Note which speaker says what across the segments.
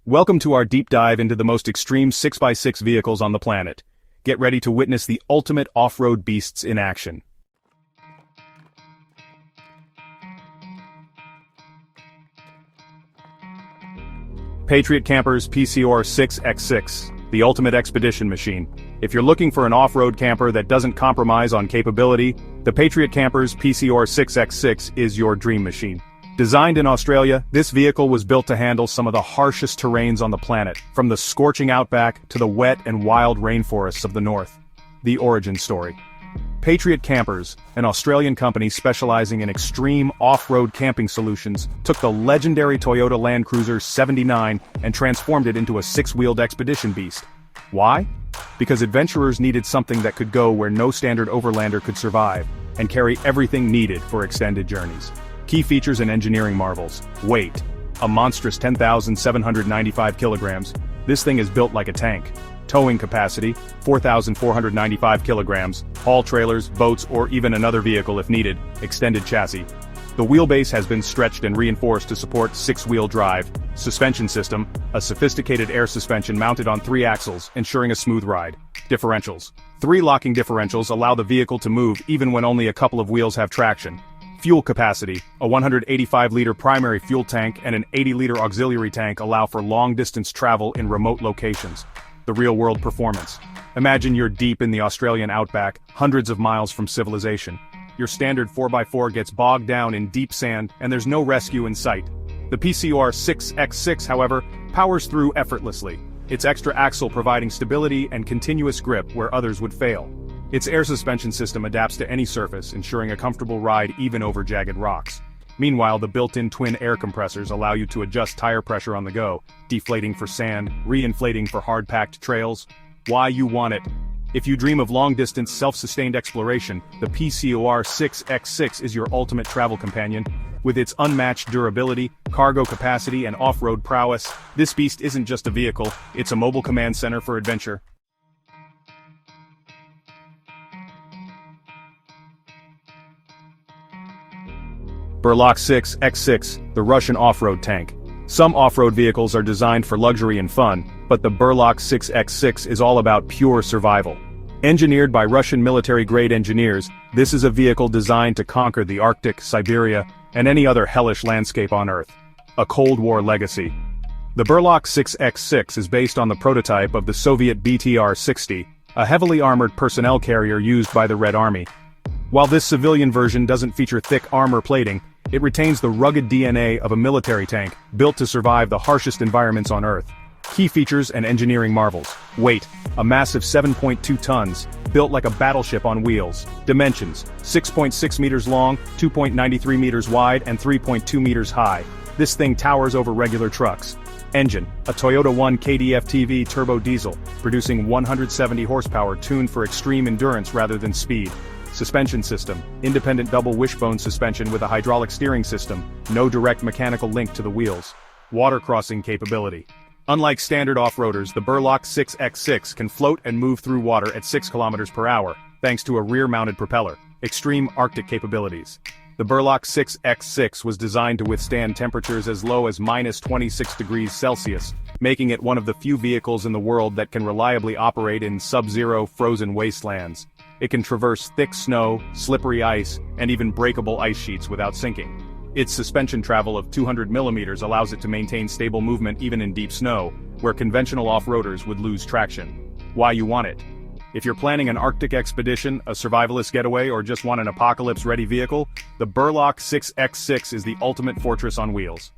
Speaker 1: Welcome to our deep dive into the most extreme 6x6 vehicles on the planet. Get ready to witness the ultimate off-road beasts in action. Patriot Campers PCOR 6x6, the ultimate expedition machine. If you're looking for an off-road camper that doesn't compromise on capability, the Patriot Campers PCOR 6x6 is your dream machine. Designed in Australia, this vehicle was built to handle some of the harshest terrains on the planet, from the scorching outback to the wet and wild rainforests of the north. The origin story. Patriot Campers, an Australian company specializing in extreme off-road camping solutions, took the legendary Toyota Land Cruiser 79 and transformed it into a six-wheeled expedition beast. Why? Because adventurers needed something that could go where no standard overlander could survive, and carry everything needed for extended journeys. Key features and engineering marvels. Weight. A monstrous 10,795 kilograms. This thing is built like a tank. Towing capacity, 4,495 kilograms. Haul trailers, boats, or even another vehicle if needed. Extended chassis. The wheelbase has been stretched and reinforced to support six-wheel drive. Suspension system, a sophisticated air suspension mounted on 3 axles, ensuring a smooth ride. Differentials. 3 locking differentials allow the vehicle to move even when only a couple of wheels have traction. Fuel capacity, a 185-liter primary fuel tank and an 80-liter auxiliary tank allow for long-distance travel in remote locations. The real-world performance. Imagine you're deep in the Australian outback, hundreds of miles from civilization. Your standard 4x4 gets bogged down in deep sand, and there's no rescue in sight. The PCOR 6x6, however, powers through effortlessly, its extra axle providing stability and continuous grip where others would fail. Its air suspension system adapts to any surface, ensuring a comfortable ride even over jagged rocks. Meanwhile, the built-in twin air compressors allow you to adjust tire pressure on the go, deflating for sand, re-inflating for hard-packed trails. Why you want it? If you dream of long-distance self-sustained exploration, the PCOR 6x6 is your ultimate travel companion. With its unmatched durability, cargo capacity, and off-road prowess, this beast isn't just a vehicle, it's a mobile command center for adventure. Berlocq 6x6, the Russian off-road tank. Some off-road vehicles are designed for luxury and fun, but the Berlocq 6x6 is all about pure survival. Engineered by Russian military-grade engineers, this is a vehicle designed to conquer the Arctic, Siberia, and any other hellish landscape on Earth. A Cold War legacy. The Berlocq 6x6 is based on the prototype of the Soviet BTR-60, a heavily armored personnel carrier used by the Red Army. While this civilian version doesn't feature thick armor plating, it retains the rugged DNA of a military tank, built to survive the harshest environments on Earth. Key features and engineering marvels. Weight, a massive 7.2 tons, built like a battleship on wheels. Dimensions, 6.6 meters long, 2.93 meters wide, and 3.2 meters high. This thing towers over regular trucks. Engine, a Toyota 1 KDF-TV turbo diesel, producing 170 horsepower tuned for extreme endurance rather than speed. Suspension system, independent double wishbone suspension with a hydraulic steering system, no direct mechanical link to the wheels. Water crossing capability. Unlike standard off-roaders, the Berlocq 6x6 can float and move through water at 6 kilometers per hour, thanks to a rear-mounted propeller. Extreme Arctic capabilities. The Berlocq 6x6 was designed to withstand temperatures as low as -26 degrees Celsius, making it one of the few vehicles in the world that can reliably operate in sub-zero frozen wastelands. It can traverse thick snow, slippery ice, and even breakable ice sheets without sinking. Its suspension travel of 200 millimeters allows it to maintain stable movement even in deep snow, where conventional off-roaders would lose traction. Why you want it? If you're planning an Arctic expedition, a survivalist getaway, or just want an apocalypse-ready vehicle, the Berlocq 6x6 is the ultimate fortress on wheels.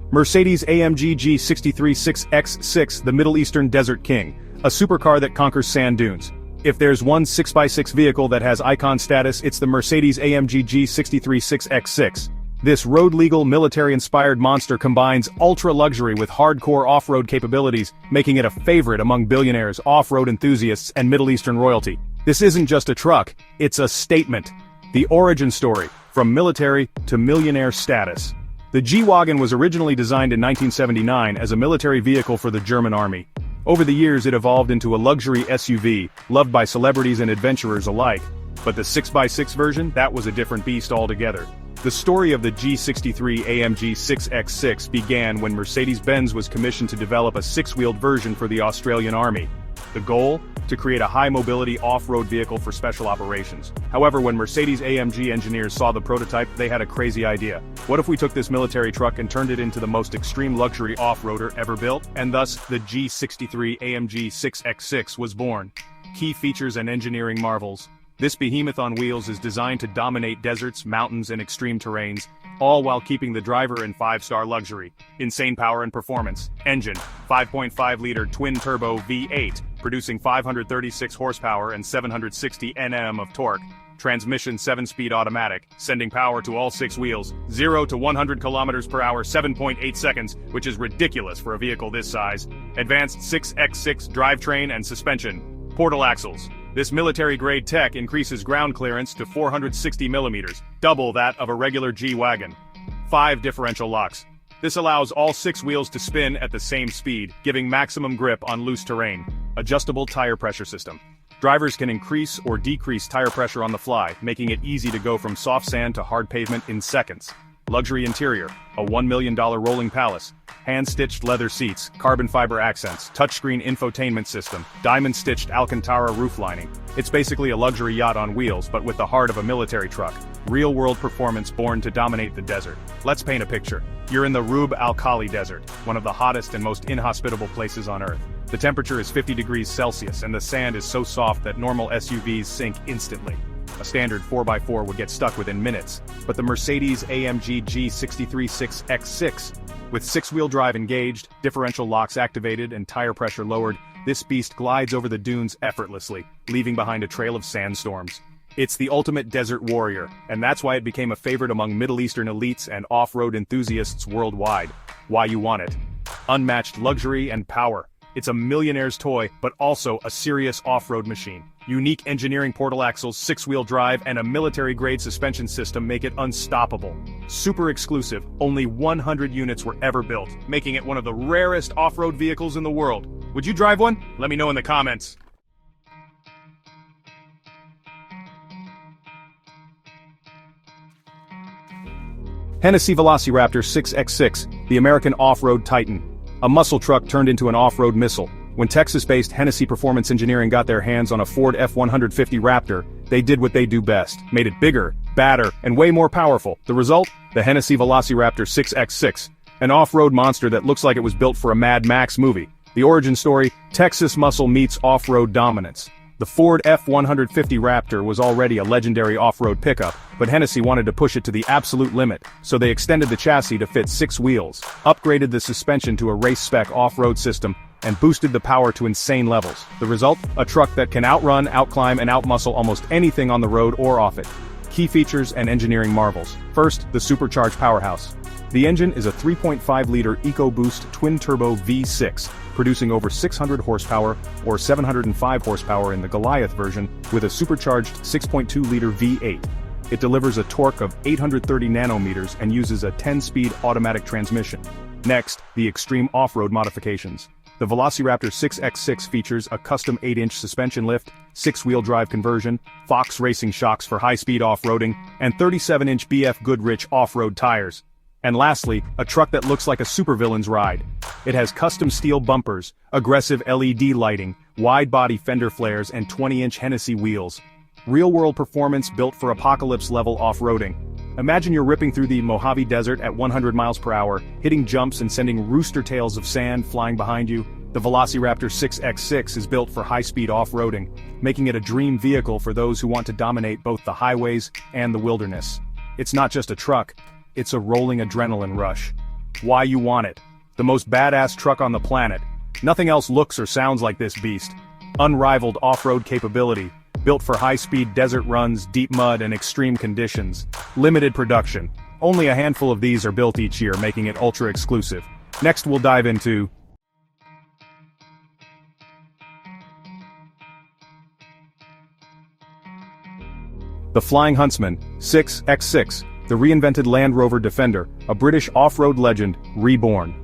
Speaker 1: Mercedes-AMG G63 6x6, the Middle Eastern Desert King, a supercar that conquers sand dunes. If there's one 6x6 vehicle that has icon status, it's the Mercedes-AMG G63 6x6. This road-legal, military-inspired monster combines ultra-luxury with hardcore off-road capabilities, making it a favorite among billionaires, off-road enthusiasts, and Middle Eastern royalty. This isn't just a truck, it's a statement. The origin story, from military to millionaire status. The G-Wagon was originally designed in 1979 as a military vehicle for the German army. Over the years it evolved into a luxury SUV, loved by celebrities and adventurers alike. But the 6x6 version, that was a different beast altogether. The story of the G63 AMG 6X6 began when Mercedes-Benz was commissioned to develop a six-wheeled version for the Australian Army. The goal? To create a high-mobility off-road vehicle for special operations. However, when Mercedes-AMG engineers saw the prototype, they had a crazy idea. What if we took this military truck and turned it into the most extreme luxury off-roader ever built? And thus, the G63 AMG 6X6 was born. Key features and engineering marvels. This behemoth on wheels is designed to dominate deserts, mountains, and extreme terrains, all while keeping the driver in 5-star luxury. Insane power and performance. Engine, 5.5-liter twin-turbo V8, producing 536 horsepower and 760 Nm of torque. Transmission 7-speed automatic, sending power to all 6 wheels, 0 to 100 km per hour, 7.8 seconds, which is ridiculous for a vehicle this size. Advanced 6x6 drivetrain and suspension. Portal axles. This military-grade tech increases ground clearance to 460 millimeters, double that of a regular G-Wagon. 5 differential locks. This allows all 6 wheels to spin at the same speed, giving maximum grip on loose terrain. Adjustable tire pressure system. Drivers can increase or decrease tire pressure on the fly, making it easy to go from soft sand to hard pavement in seconds. Luxury interior, a $1 million rolling palace, hand-stitched leather seats, carbon fiber accents, touchscreen infotainment system, diamond-stitched Alcantara roof lining. It's basically a luxury yacht on wheels, but with the heart of a military truck. Real-world performance born to dominate the desert. Let's paint a picture. You're in the Rub al Khali Desert, one of the hottest and most inhospitable places on Earth. The temperature is 50 degrees Celsius, and the sand is so soft that normal SUVs sink instantly. A standard 4x4 would get stuck within minutes, but the Mercedes-AMG G63 6X6, with 6-wheel drive engaged, differential locks activated, and tire pressure lowered, this beast glides over the dunes effortlessly, leaving behind a trail of sandstorms. It's the ultimate desert warrior, and that's why it became a favorite among Middle Eastern elites and off-road enthusiasts worldwide. Why you want it? Unmatched luxury and power. It's a millionaire's toy, but also a serious off-road machine. Unique engineering portal axles, 6-wheel drive, and a military-grade suspension system make it unstoppable. Super exclusive, only 100 units were ever built, making it one of the rarest off-road vehicles in the world. Would you drive one? Let me know in the comments. Hennessey VelociRaptor 6X6, the American off-road titan. A muscle truck turned into an off-road missile. When Texas-based Hennessey Performance Engineering got their hands on a Ford F-150 Raptor, they did what they do best, made it bigger, badder, and way more powerful. The result? The Hennessey VelociRaptor 6X6, an off-road monster that looks like it was built for a Mad Max movie. The origin story: Texas muscle meets off-road dominance. The Ford F-150 Raptor was already a legendary off-road pickup, but Hennessey wanted to push it to the absolute limit, so they extended the chassis to fit 6 wheels, upgraded the suspension to a race-spec off-road system, and boosted the power to insane levels. The result? A truck that can outrun, outclimb, and outmuscle almost anything on the road or off it. Key features and engineering marvels. First, the supercharged powerhouse. The engine is a 3.5-liter EcoBoost twin-turbo V6, producing over 600 horsepower or 705 horsepower in the Goliath version, with a supercharged 6.2-liter V8. It delivers a torque of 830 nanometers and uses a 10-speed automatic transmission. Next, the extreme off-road modifications. The VelociRaptor 6X6 features a custom 8-inch suspension lift, 6-wheel drive conversion, Fox racing shocks for high-speed off-roading, and 37-inch BF Goodrich off-road tires. And lastly, a truck that looks like a supervillain's ride. It has custom steel bumpers, aggressive LED lighting, wide-body fender flares, and 20-inch Hennessey wheels. Real-world performance built for apocalypse-level off-roading. Imagine you're ripping through the Mojave Desert at 100 miles per hour, hitting jumps and sending rooster tails of sand flying behind you. The VelociRaptor 6X6 is built for high-speed off-roading, making it a dream vehicle for those who want to dominate both the highways and the wilderness. It's not just a truck, it's a rolling adrenaline rush. Why you want it? The most badass truck on the planet. Nothing else looks or sounds like this beast. Unrivaled off-road capability, built for high-speed desert runs, deep mud, and extreme conditions. Limited production. Only a handful of these are built each year, making it ultra-exclusive. Next we'll dive into the Flying Huntsman 6X6, the reinvented Land Rover Defender, a British off-road legend, reborn.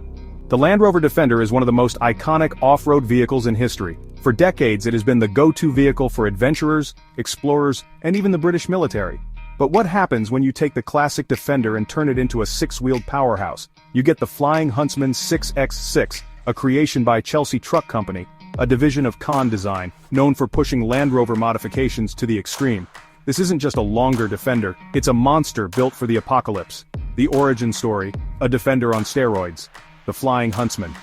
Speaker 1: The Land Rover Defender is one of the most iconic off-road vehicles in history, For decades it has been the go-to vehicle for adventurers, explorers, and even the British military. But what happens when you take the classic Defender and turn it into a six-wheeled powerhouse? You get the flying Huntsman 6X6, a creation by Chelsea Truck Company, a division of Kahn Design, known for pushing Land Rover modifications to the extreme. This isn't just a longer Defender, it's a monster built for the apocalypse. The origin story: a Defender on steroids. The flying Huntsman.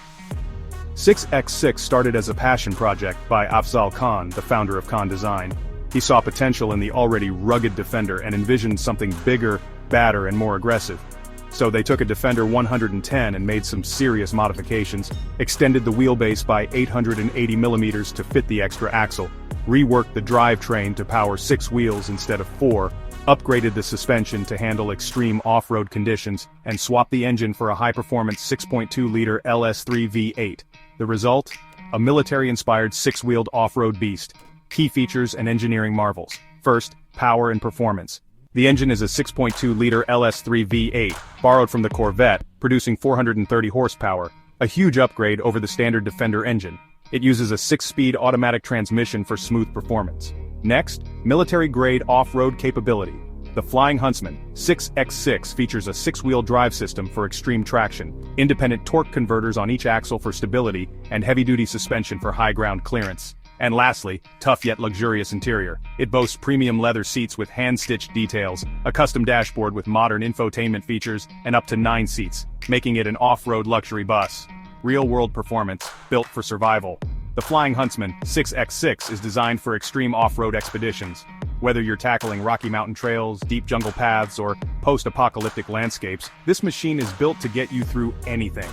Speaker 1: 6X6 started as a passion project by Afzal Khan, the founder of Kahn Design. He saw potential in the already rugged Defender and envisioned something bigger, badder, and more aggressive. So they took a Defender 110 and made some serious modifications, extended the wheelbase by 880mm to fit the extra axle, reworked the drivetrain to power 6 wheels instead of 4, upgraded the suspension to handle extreme off-road conditions, and swapped the engine for a high-performance 6.2-liter LS3 V8. The result? A military-inspired 6-wheeled off-road beast. Key features and engineering marvels. First, power and performance. The engine is a 6.2-liter LS3 V8, borrowed from the Corvette, producing 430 horsepower, a huge upgrade over the standard Defender engine. It uses a 6-speed automatic transmission for smooth performance. Next, military-grade off-road capability. The Flying Huntsman 6X6 features a 6-wheel drive system for extreme traction, independent torque converters on each axle for stability, and heavy-duty suspension for high ground clearance. And lastly, tough yet luxurious interior. It boasts premium leather seats with hand-stitched details, a custom dashboard with modern infotainment features, and up to 9 seats, making it an off-road luxury bus. Real-world performance, built for survival. The Flying Huntsman 6X6 is designed for extreme off-road expeditions. Whether you're tackling Rocky Mountain trails, deep jungle paths, or post-apocalyptic landscapes, this machine is built to get you through anything.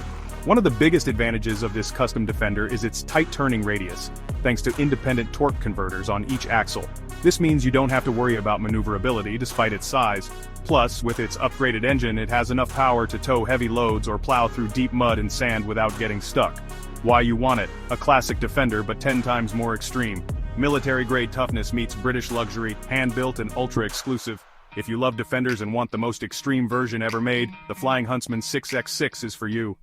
Speaker 1: One of the biggest advantages of this custom Defender is its tight turning radius, thanks to independent torque converters on each axle. This means you don't have to worry about maneuverability despite its size. Plus, with its upgraded engine, it has enough power to tow heavy loads or plow through deep mud and sand without getting stuck. Why you want it: a classic Defender but 10 times more extreme. Military-grade toughness meets British luxury, hand-built and ultra-exclusive. If you love Defenders and want the most extreme version ever made, the Flying Huntsman 6X6 is for you.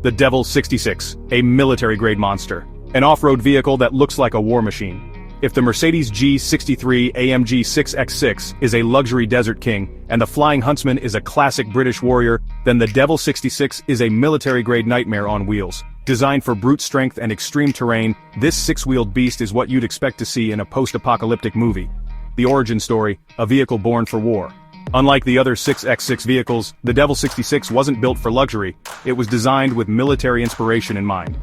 Speaker 1: The Devil 66, a military-grade monster. An off-road vehicle that looks like a war machine. If the Mercedes-AMG G63 6X6 is a luxury desert king, and the Flying Huntsman is a classic British warrior, then the Devil 66 is a military-grade nightmare on wheels. Designed for brute strength and extreme terrain, this 6-wheeled beast is what you'd expect to see in a post-apocalyptic movie. The origin story: a vehicle born for war. Unlike the other 6X6 vehicles, the Devil 66 wasn't built for luxury. It was designed with military inspiration in mind.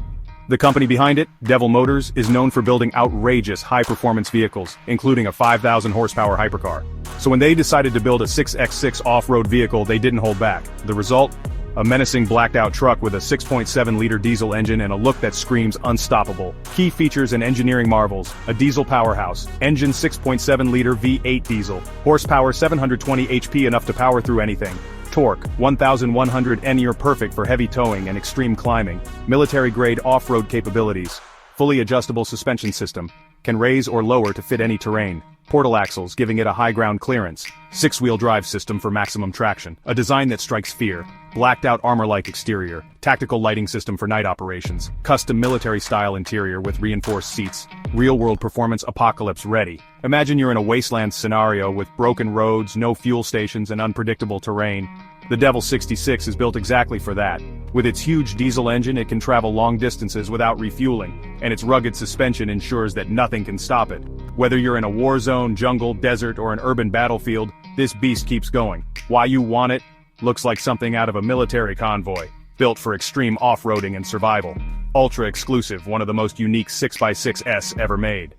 Speaker 1: The company behind it, Devil Motors, is known for building outrageous high-performance vehicles, including a 5,000 horsepower hypercar. So when they decided to build a 6X6 off-road vehicle, they didn't hold back. The result? A menacing blacked-out truck with a 6.7-liter diesel engine and a look that screams unstoppable. Key features and engineering marvels: a diesel powerhouse, engine 6.7-liter V8 diesel, horsepower 720 HP, enough to power through anything. Torque, 1,100 N, perfect for heavy towing and extreme climbing. Military-grade off-road capabilities. Fully adjustable suspension system. Can raise or lower to fit any terrain. Portal axles, giving it a high ground clearance. 6-wheel drive system for maximum traction. A design that strikes fear. Blacked-out armor-like exterior. Tactical lighting system for night operations. Custom military-style interior with reinforced seats. Real-world performance, apocalypse ready. Imagine you're in a wasteland scenario with broken roads, no fuel stations, and unpredictable terrain. The Devil 66 is built exactly for that. With its huge diesel engine, it can travel long distances without refueling, and its rugged suspension ensures that nothing can stop it. Whether you're in a war zone, jungle, desert, or an urban battlefield, this beast keeps going. Why you want it? Looks like something out of a military convoy. Built for extreme off-roading and survival. Ultra exclusive, one of the most unique 6x6s ever made.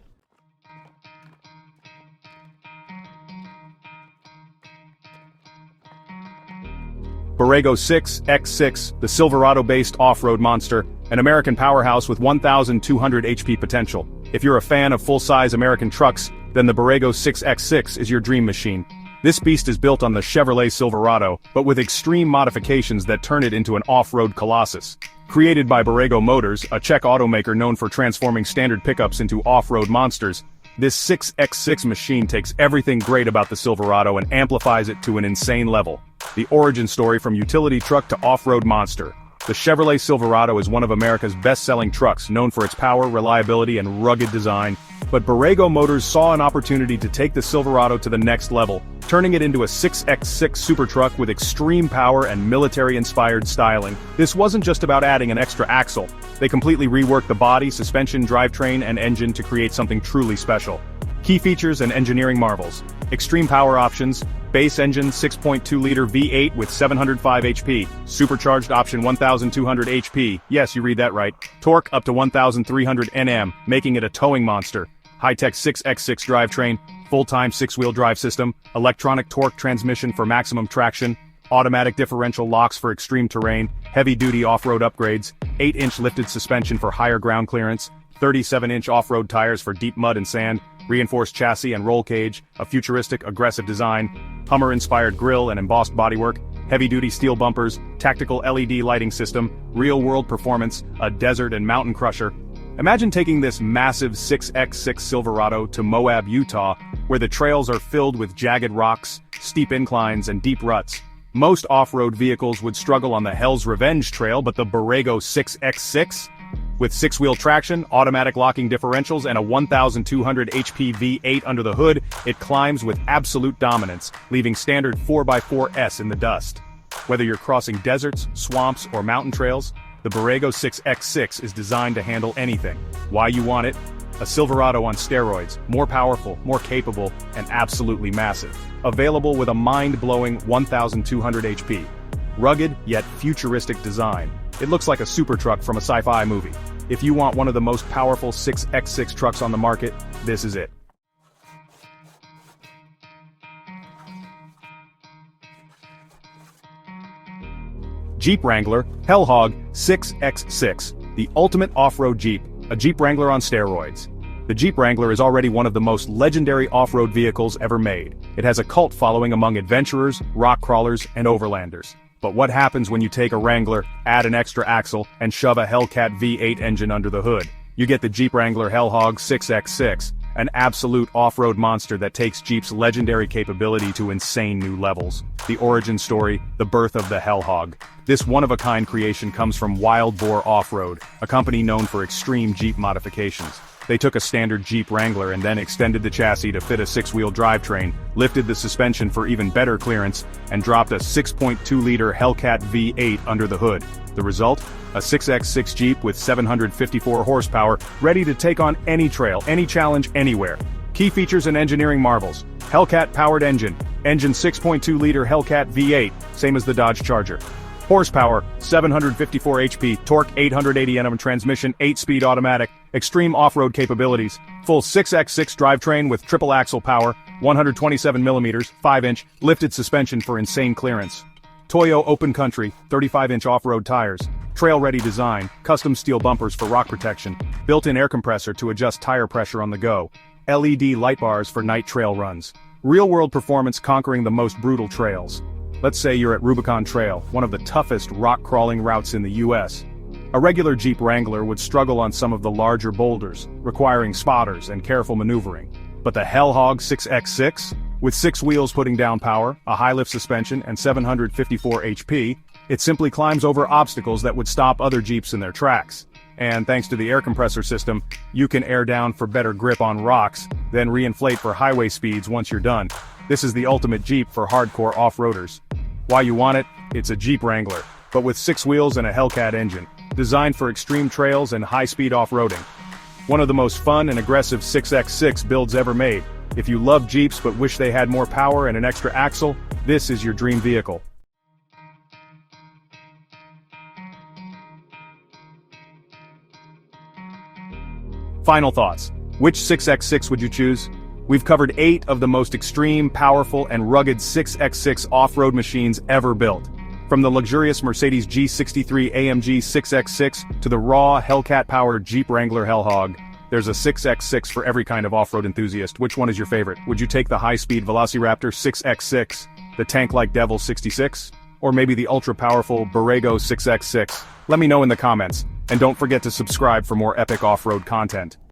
Speaker 1: Borrego 6X6, the Silverado-based off-road monster, an American powerhouse with 1,200 HP potential. If you're a fan of full-size American trucks, then the Borrego 6X6 is your dream machine. This beast is built on the Chevrolet Silverado, but with extreme modifications that turn it into an off-road colossus. Created by Borrego Motors, a Czech automaker known for transforming standard pickups into off-road monsters, this 6X6 machine takes everything great about the Silverado and amplifies it to an insane level. The origin story from utility truck to off-road monster. The Chevrolet Silverado is one of America's best-selling trucks, known for its power, reliability, and rugged design. But Borrego Motors saw an opportunity to take the Silverado to the next level, turning it into a 6x6 super truck with extreme power and military-inspired styling. This wasn't just about adding an extra axle. They completely reworked the body, suspension, drivetrain, and engine to create something truly special. Key features and engineering marvels. Extreme power options. Base engine 6.2-liter V8 with 705 HP. Supercharged option 1,200 HP. Yes, you read that right. Torque up to 1,300 Nm, making it a towing monster. High-tech 6x6 drivetrain. Full-time 6-wheel drive system. Electronic torque transmission for maximum traction. Automatic differential locks for extreme terrain. Heavy-duty off-road upgrades. 8-inch lifted suspension for higher ground clearance. 37-inch off-road tires for deep mud and sand. Reinforced chassis and roll cage, a futuristic, aggressive design, Hummer-inspired grille and embossed bodywork, heavy-duty steel bumpers, tactical LED lighting system, real-world performance, a desert and mountain crusher. Imagine taking this massive 6x6 Silverado to Moab, Utah, where the trails are filled with jagged rocks, steep inclines, and deep ruts. Most off-road vehicles would struggle on the Hell's Revenge trail, but the Borrego 6x6? With 6-wheel traction, automatic locking differentials, and a 1,200 HP V8 under the hood, it climbs with absolute dominance, leaving standard 4x4S in the dust. Whether you're crossing deserts, swamps, or mountain trails, the Borrego 6x6 is designed to handle anything. Why you want it? A Silverado on steroids, more powerful, more capable, and absolutely massive. Available with a mind-blowing 1,200 HP. Rugged, yet futuristic design. It looks like a super truck from a sci-fi movie. If you want one of the most powerful 6x6 trucks on the market, this is it. Jeep Wrangler Hellhog 6x6, the ultimate off-road Jeep, a Jeep Wrangler on steroids. The Jeep Wrangler is already one of the most legendary off-road vehicles ever made. It has a cult following among adventurers, rock crawlers, and overlanders. But what happens when you take a Wrangler, add an extra axle, and shove a Hellcat V8 engine under the hood? You get the Jeep Wrangler Hellhog 6x6, an absolute off-road monster that takes Jeep's legendary capability to insane new levels. The origin story, the birth of the Hellhog. This one-of-a-kind creation comes from Wild Boar Off-Road, a company known for extreme Jeep modifications. They took a standard Jeep Wrangler and then extended the chassis to fit a 6-wheel drivetrain, lifted the suspension for even better clearance, and dropped a 6.2-liter Hellcat V8 under the hood. The result? A 6x6 Jeep with 754 horsepower, ready to take on any trail, any challenge, anywhere. Key features and engineering marvels. Hellcat-powered engine. Engine 6.2-liter Hellcat V8, same as the Dodge Charger. Horsepower, 754 HP, torque 880 Nm transmission, 8-speed automatic, extreme off-road capabilities, full 6x6 drivetrain with triple axle power, 127mm, 5-inch, lifted suspension for insane clearance. Toyo Open Country, 35-inch off-road tires, trail-ready design, custom steel bumpers for rock protection, built-in air compressor to adjust tire pressure on the go, LED light bars for night trail runs. Real-world performance conquering the most brutal trails. Let's say you're at Rubicon Trail, one of the toughest rock-crawling routes in the US. A regular Jeep Wrangler would struggle on some of the larger boulders, requiring spotters and careful maneuvering. But the Hellhog 6x6? With 6 wheels putting down power, a high-lift suspension, and 754 HP, it simply climbs over obstacles that would stop other Jeeps in their tracks. And thanks to the air compressor system, you can air down for better grip on rocks, then reinflate for highway speeds once you're done. This is the ultimate Jeep for hardcore off-roaders. Why you want it? It's a Jeep Wrangler, but with 6 wheels and a Hellcat engine, designed for extreme trails and high-speed off-roading. One of the most fun and aggressive 6x6 builds ever made. If you love Jeeps but wish they had more power and an extra axle, this is your dream vehicle. Final thoughts. Which 6x6 would you choose? We've covered 8 of the most extreme, powerful, and rugged 6x6 off-road machines ever built. From the luxurious Mercedes G63 AMG 6x6 to the raw Hellcat-powered Jeep Wrangler Hellhog, there's a 6x6 for every kind of off-road enthusiast. Which one is your favorite? Would you take the high-speed VelociRaptor 6x6, the tank-like Devil 66, or maybe the ultra-powerful Borrego 6x6? Let me know in the comments, and don't forget to subscribe for more epic off-road content.